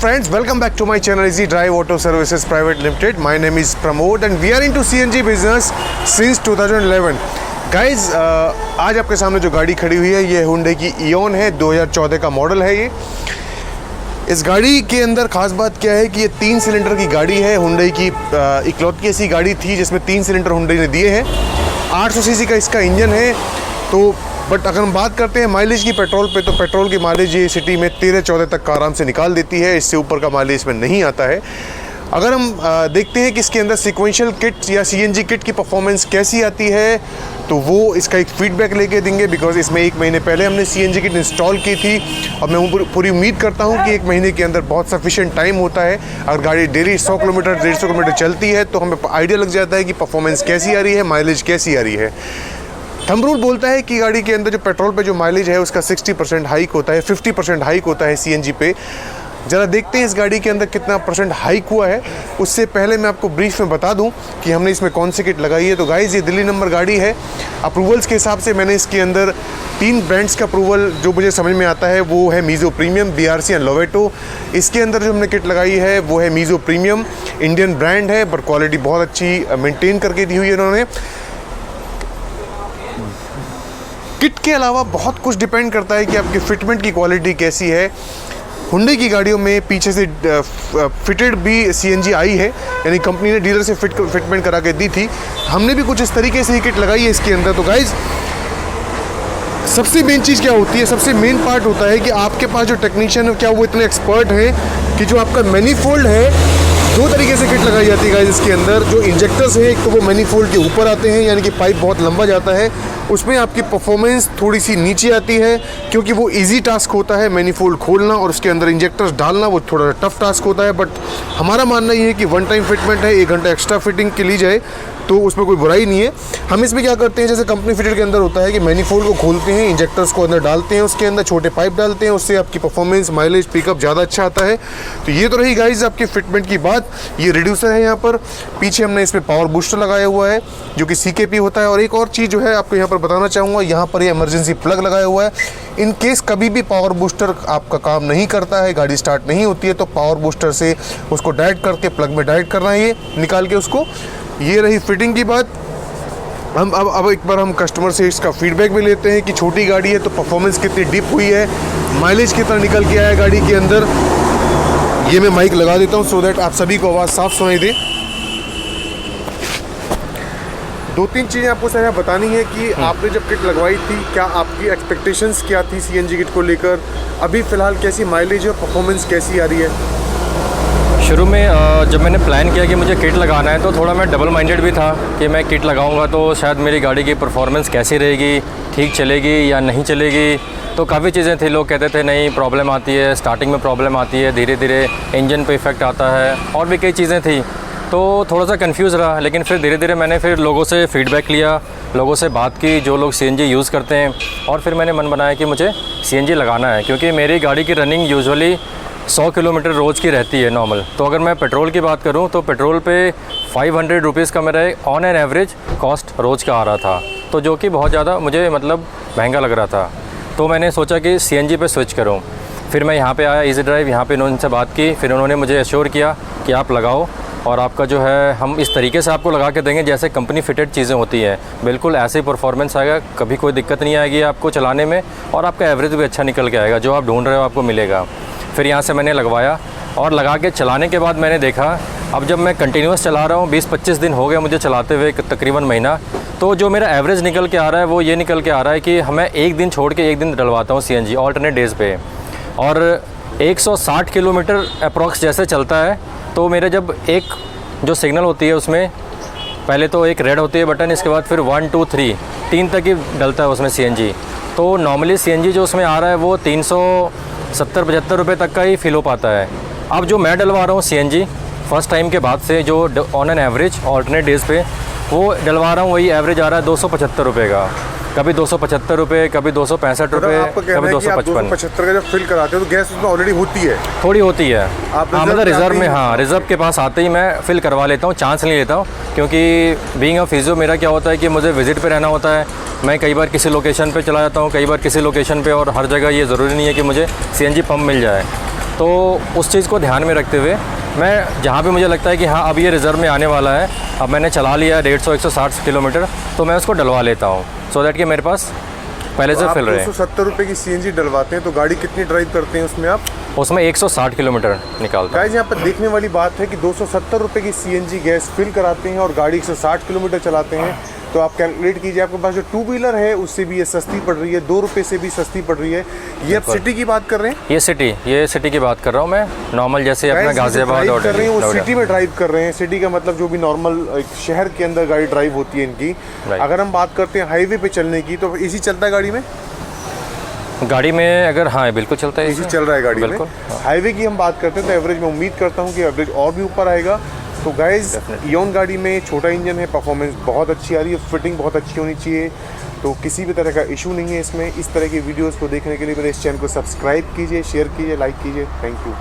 friends, welcome back to my channel Easy Drive Auto Services Private Limited. My name is Pramod and we are into CNG business since 2011. Guys, आज आपके सामने जो गाड़ी खड़ी हुई है ये Hyundai की Eon है, 2014 का मॉडल है ये। इस गाड़ी के अंदर ख़ास बात क्या है कि ये 3 सिलेंडर की गाड़ी है। Hyundai की इकलौती ऐसी गाड़ी थी जिसमें 3 सिलेंडर Hyundai ने दिए हैं। 800 सीसी का इसका इंजन है। तो बट अगर हम बात करते हैं माइलेज की पेट्रोल पे, तो पेट्रोल की माइलेज ये सिटी में 13-14 तक का आराम से निकाल देती है। इससे ऊपर का माइलेज इसमें नहीं आता है। अगर हम देखते हैं कि इसके अंदर सीक्वेंशियल किट या सीएनजी किट की परफॉर्मेंस कैसी आती है, तो वो इसका एक फीडबैक लेके देंगे। बिकॉज इसमें 1 महीने पहले हमने सीएनजी किट इंस्टॉल की थी और मैं पूरी उम्मीद करता हूँ कि 1 महीने के अंदर बहुत सफिशिएंट टाइम होता है। अगर गाड़ी डेली 100 किलोमीटर 150 किलोमीटर चलती है तो हमें आइडिया लग जाता है कि परफॉर्मेंस कैसी आ रही है, माइलेज कैसी आ रही है। थंब रूल बोलता है कि गाड़ी के अंदर जो पेट्रोल पे जो माइलेज है उसका 60% हाइक होता है, 50% हाइक होता है सीएनजी पे। ज़रा देखते हैं इस गाड़ी के अंदर कितना परसेंट हाइक हुआ है। उससे पहले मैं आपको ब्रीफ में बता दूं कि हमने इसमें कौन सी किट लगाई है। तो गाइस, ये दिल्ली नंबर गाड़ी है। अप्रूवल्स के हिसाब से मैंने इसके अंदर 3 ब्रांड्स का अप्रूवल जो मुझे समझ में आता है वो है मीज़ो प्रीमियम, BRC एंड लोवेटो। इसके अंदर जो हमने किट लगाई है वो है मीज़ो प्रीमियम, इंडियन ब्रांड है बट क्वालिटी बहुत अच्छी मेंटेन करके दी हुई है इन्होंने। किट के अलावा बहुत कुछ डिपेंड करता है कि आपकी फिटमेंट की क्वालिटी कैसी है। Hyundai की गाड़ियों में पीछे से फिटेड भी सीएनजी आई है, यानी कंपनी ने डीलर से फिटमेंट करा के दी थी। हमने भी कुछ इस तरीके से ही किट लगाई है इसके अंदर। तो गाइज, सबसे मेन चीज़ क्या होती है, सबसे मेन पार्ट होता है कि आपके पास जो टेक्नीशियन है क्या वो इतने एक्सपर्ट हैं कि जो आपका मैनीफोल्ड है, 2 तरीके से किट लगाई जाती है गाइज इसके अंदर। जो इंजेक्टर्स हैं, एक तो वो मैनीफोल्ड के ऊपर आते हैं, यानी कि पाइप बहुत लंबा जाता है, उसमें आपकी परफॉर्मेंस थोड़ी सी नीचे आती है क्योंकि वो इजी टास्क होता है मैनीफोल्ड खोलना और उसके अंदर इंजेक्टर्स डालना, वो थोड़ा टफ टास्क होता है। बट हमारा मानना ये है कि 1 टाइम फिटमेंट है, 1 घंटा एक्स्ट्रा फिटिंग के ली जाए तो उसमें कोई बुराई नहीं है। हम इसमें क्या करते हैं, जैसे कंपनी फिटेड के अंदर होता है कि मैनीफोल्ड को खोलते हैं, इंजेक्टर्स को अंदर डालते हैं, उसके अंदर छोटे पाइप डालते हैं, उससे आपकी परफॉर्मेंस, माइलेज, पिकअप ज़्यादा अच्छा आता है। तो ये तो रही गाइज आपकी फिटमेंट की बात। ये रिड्यूसर है यहाँ पर, पीछे हमने इसमें पावर बूस्टर लगाया हुआ है जो कि CKP होता है। और एक और चीज़ जो है आपको यहाँ पर बताना चाहूँगा, यहाँ पर ये इमरजेंसी प्लग लगाया हुआ है। इन केस कभी भी पावर बूस्टर आपका काम नहीं करता है, गाड़ी स्टार्ट नहीं होती है, तो पावर बूस्टर से उसको डायरेक्ट करके प्लग में डायरेक्ट करना है, ये निकाल के उसको। ये रही फिटिंग की बात। हम अब एक बार हम कस्टमर से इसका फीडबैक भी लेते हैं कि छोटी गाड़ी है तो परफॉर्मेंस कितनी डिप हुई है, माइलेज कितना निकल के आया गाड़ी के अंदर। ये मैं माइक लगा देता हूँ सो दैट आप सभी को आवाज़ साफ सुनाई दे। 2-3 चीज़ें आपको सर बतानी है कि आपने जब किट लगवाई थी, क्या आपकी एक्सपेक्टेशंस क्या थी सीएनजी किट को लेकर, अभी फ़िलहाल कैसी माइलेज और परफॉर्मेंस कैसी आ रही है? शुरू में जब मैंने प्लान किया कि मुझे किट लगाना है तो थोड़ा मैं डबल माइंडेड भी था कि मैं किट लगाऊंगा तो शायद मेरी गाड़ी की परफॉर्मेंस कैसी रहेगी, ठीक चलेगी या नहीं चलेगी। तो काफ़ी चीज़ें थी, लोग कहते थे नहीं प्रॉब्लम आती है, स्टार्टिंग में प्रॉब्लम आती है, धीरे धीरे इंजन पे इफ़ेक्ट आता है, और भी कई चीज़ें थी। तो थोड़ा सा कंफ्यूज रहा, लेकिन फिर धीरे धीरे मैंने फिर लोगों से फ़ीडबैक लिया, लोगों से बात की जो लोग सीएनजी यूज़ करते हैं, और फिर मैंने मन बनाया कि मुझे सीएनजी लगाना है। क्योंकि मेरी गाड़ी की रनिंग यूजुअली 100 किलोमीटर रोज़ की रहती है नॉर्मल। तो अगर मैं पेट्रोल की बात करूं तो पेट्रोल पे 500 रुपीज़ का मेरा ऑन एन एवरेज कॉस्ट रोज़ का आ रहा था, तो जो कि बहुत ज़्यादा मुझे मतलब महंगा लग रहा था। तो मैंने सोचा कि सीएनजी पे स्विच करूं। फिर मैं यहाँ पे आया इजी ड्राइव, यहाँ पे उनसे बात की, फिर उन्होंने मुझे एश्योर किया कि आप लगाओ और आपका जो है हम इस तरीके से आपको लगा के देंगे जैसे कंपनी फिटेड चीज़ें होती हैं, बिल्कुल ऐसे ही परफॉर्मेंस आएगा, कभी कोई दिक्कत नहीं आएगी आपको चलाने में, और आपका एवरेज भी अच्छा निकल के आएगा, जो आप ढूंढ रहे हो आपको मिलेगा। फिर यहाँ से मैंने लगवाया और लगा के चलाने के बाद मैंने देखा, अब जब मैं कंटिन्यूस चला रहा हूँ, 20-25 दिन हो गए मुझे चलाते हुए, तकरीबन महीना, तो जो मेरा एवरेज निकल के आ रहा है वो ये निकल के आ रहा है कि मैं 1 दिन छोड़ के 1 दिन डलवाता हूँ सीएनजी ऑल्टरनेट डेज़ पे, और 160 किलोमीटर अप्रॉक्स जैसे चलता है। तो मेरे जब एक जो सिग्नल होती है उसमें पहले तो एक रेड होती है बटन, इसके बाद फिर 1 2 3 तक ही डलता है उसमें सीएनजी। तो नॉर्मली सीएनजी जो उसमें आ रहा है वो 370-75 रुपये तक का ही फिल हो पाता है। अब जो मैं डलवा रहा हूँ सीएनजी फर्स्ट टाइम के बाद से, जो on an average alternate days पे वो डलवा रहा हूँ, वही एवरेज आ रहा है 275 रुपये का, कभी 275 रुपये, कभी 265 रुपये, कभी 255। 275 का जब फिल कराते हो तो गैस उसमें ऑलरेडी होती है? थोड़ी होती है। हाँ, मतलब रिज़र्व में, हाँ रिज़र्व के पास आते ही मैं फ़िल करवा लेता हूँ, चांस नहीं लेता हूँ। क्योंकि बीइंग अ फिजियो मेरा क्या होता है कि मुझे विज़िट पे रहना होता है, मैं कई बार किसी लोकेशन पे चला जाता हूँ, कई बार किसी लोकेशन पे, और हर जगह ये ज़रूरी नहीं है कि मुझे सीएनजी पंप मिल जाए। तो उस चीज़ को ध्यान में रखते हुए मैं जहाँ भी मुझे लगता है कि हाँ अब ये रिज़र्व में आने वाला है, अब मैंने चला लिया 150-160 किलोमीटर, तो मैं उसको डलवा लेता हूँ सो दैट कि मेरे पास पहले से फिल रहे। 270 रुपये की CNG डलवाते हैं तो गाड़ी कितनी ड्राइव करते हैं उसमें आप? उसमें 160 किलोमीटर निकालता हूँ। गाइस यहाँ पर देखने वाली बात है कि 270 रुपये की CNG गैस फिल कराते हैं और गाड़ी 160 किलोमीटर चलाते हैं, तो आप कैलकुलेट कीजिए आपके पास जो टू व्हीलर है उससे भी ये सस्ती पड़ रही है, 2 रुपये से भी सस्ती पड़ रही है। ये आप सिटी की बात कर रहे हैं? ये सिटी की बात कर रहा हूँ मैं, नॉर्मल जैसे अपना गाजियाबाद और कर रहे हैं वो सिटी में ड्राइव कर रहे हैं। सिटी का मतलब जो भी नॉर्मल एक शहर के अंदर गाड़ी ड्राइव होती है इनकी। अगर हम बात करते हैं हाईवे पे चलने की तो एसी चलता है गाड़ी में अगर हाँ बिल्कुल चलता है, एसी चल रहा है गाड़ी में। हाईवे की हम बात करते हैं तो एवरेज में उम्मीद करता हूँ कि एवरेज और भी ऊपर आएगा। तो गाइज इओन गाड़ी में छोटा इंजन है, परफॉर्मेंस बहुत अच्छी आ रही है, फिटिंग बहुत अच्छी होनी चाहिए, तो किसी भी तरह का इशू नहीं है इसमें। इस तरह की वीडियोस को देखने के लिए मेरे इस चैनल को सब्सक्राइब कीजिए, शेयर कीजिए, लाइक कीजिए। Thank you.